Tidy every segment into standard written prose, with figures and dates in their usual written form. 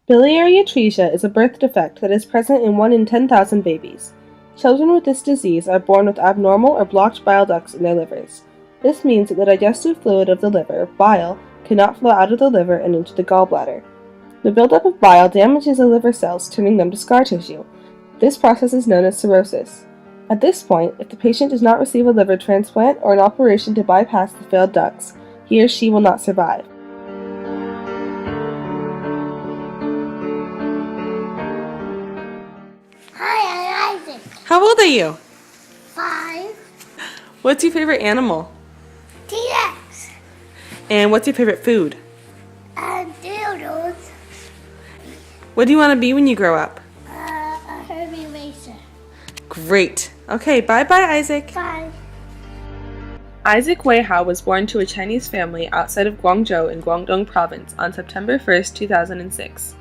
Biliary atresia is a birth defect that is present in 1 in 10,000 babies. Children with this disease are born with abnormal or blocked bile ducts in their livers. This means that the digestive fluid of the liver, bile, cannot flow out of the liver and into the gallbladder. The buildup of bile damages the liver cells, turning them to scar tissue. This process is known as cirrhosis. At this point, if the patient does not receive a liver transplant or an operation to bypass the failed ducts, he or she will not survive. Hi, I'm Isaac. How old are you? 5. What's your favorite animal? T-Rex. And what's your favorite food? And dildos. What do you want to be when you grow up? A Herbie Racer. Great. Okay, bye-bye, Isaac. Bye. Isaac Weihao was born to a Chinese family outside of Guangzhou in Guangdong Province on September 1, 2006.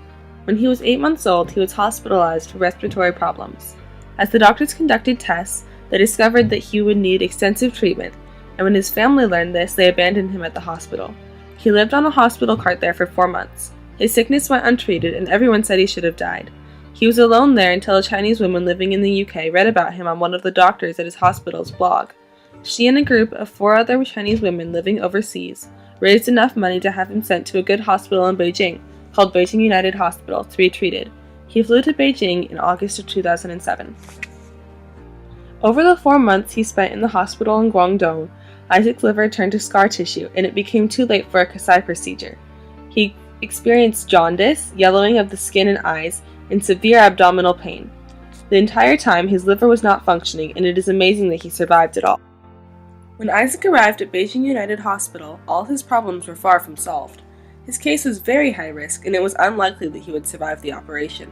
When he was 8 months old, he was hospitalized for respiratory problems. As the doctors conducted tests, they discovered that he would need extensive treatment, and when his family learned this, they abandoned him at the hospital. He lived on a hospital cart there for 4 months. His sickness went untreated, and everyone said he should have died. He was alone there until a Chinese woman living in the UK read about him on one of the doctors at his hospital's blog. She and a group of 4 other Chinese women living overseas raised enough money to have him sent to a good hospital in Beijing, called Beijing United Hospital, to be treated. He flew to Beijing in August of 2007. Over the 4 months he spent in the hospital in Guangdong, Isaac's liver turned to scar tissue, and it became too late for a Kasai procedure. He experienced jaundice, yellowing of the skin and eyes, and severe abdominal pain. The entire time, his liver was not functioning, and it is amazing that he survived at all. When Isaac arrived at Beijing United Hospital, all his problems were far from solved. His case was very high risk, and it was unlikely that he would survive the operation.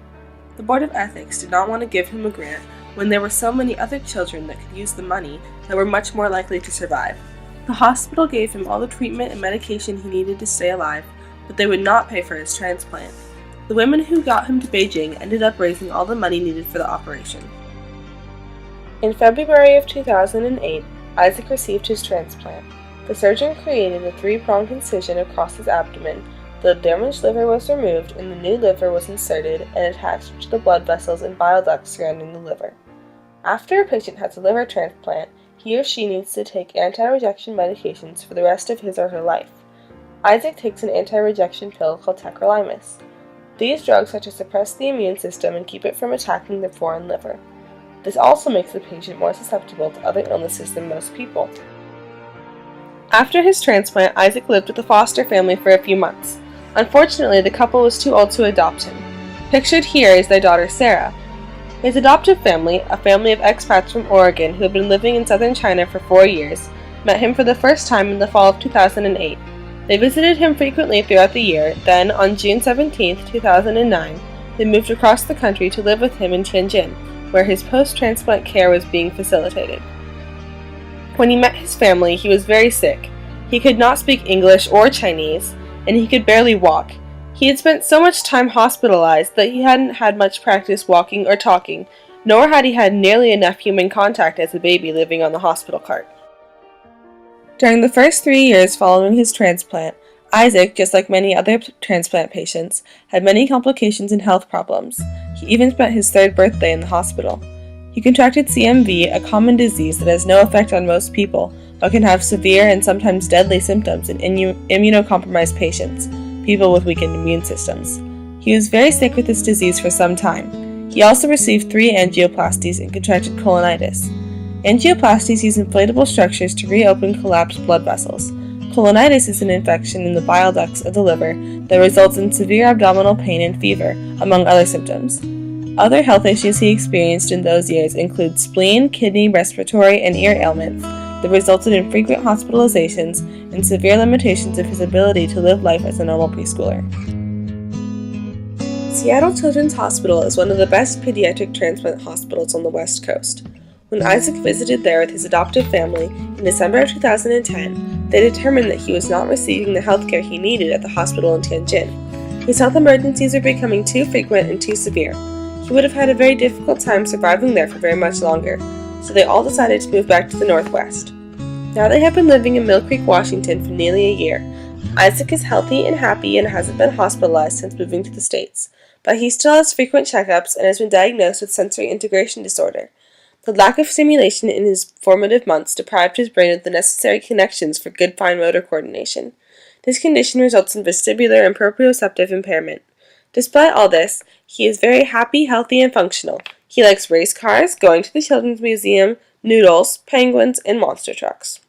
The Board of Ethics did not want to give him a grant when there were so many other children that could use the money that were much more likely to survive. The hospital gave him all the treatment and medication he needed to stay alive, but they would not pay for his transplant. The women who got him to Beijing ended up raising all the money needed for the operation. In February of 2008, Isaac received his transplant. The surgeon created a 3-pronged incision across his abdomen. The damaged liver was removed and the new liver was inserted and attached to the blood vessels and bile ducts surrounding the liver. After a patient has a liver transplant, he or she needs to take anti-rejection medications for the rest of his or her life. Isaac takes an anti-rejection pill called tacrolimus. These drugs are to suppress the immune system and keep it from attacking the foreign liver. This also makes the patient more susceptible to other illnesses than most people. After his transplant, Isaac lived with a foster family for a few months. Unfortunately, the couple was too old to adopt him. Pictured here is their daughter Sarah. His adoptive family, a family of expats from Oregon who had been living in southern China for 4 years, met him for the first time in the fall of 2008. They visited him frequently throughout the year, then, on June 17, 2009, they moved across the country to live with him in Tianjin, where his post-transplant care was being facilitated. When he met his family, he was very sick. He could not speak English or Chinese, and he could barely walk. He had spent so much time hospitalized that he hadn't had much practice walking or talking, nor had he had nearly enough human contact as a baby living on the hospital cart. During the first 3 years following his transplant, Isaac, just like many other transplant patients, had many complications and health problems. He even spent his 3rd birthday in the hospital. He contracted CMV, a common disease that has no effect on most people, but can have severe and sometimes deadly symptoms in immunocompromised patients, people with weakened immune systems. He was very sick with this disease for some time. He also received 3 angioplasties and contracted colonitis. Angioplasties use inflatable structures to reopen collapsed blood vessels. Colonitis is an infection in the bile ducts of the liver that results in severe abdominal pain and fever, among other symptoms. Other health issues he experienced in those years include spleen, kidney, respiratory, and ear ailments that resulted in frequent hospitalizations and severe limitations of his ability to live life as a normal preschooler. Seattle Children's Hospital is one of the best pediatric transplant hospitals on the West Coast. When Isaac visited there with his adoptive family in December of 2010, they determined that he was not receiving the health care he needed at the hospital in Tianjin. His health emergencies were becoming too frequent and too severe. He would have had a very difficult time surviving there for very much longer, so they all decided to move back to the Northwest. Now they have been living in Mill Creek, Washington for nearly a year. Isaac is healthy and happy and hasn't been hospitalized since moving to the States. but he still has frequent checkups and has been diagnosed with sensory integration disorder. The lack of stimulation in his formative months deprived his brain of the necessary connections for good fine motor coordination. This condition results in vestibular and proprioceptive impairment. Despite all this, he is very happy, healthy, and functional. He likes race cars, going to the Children's Museum, noodles, penguins, and monster trucks.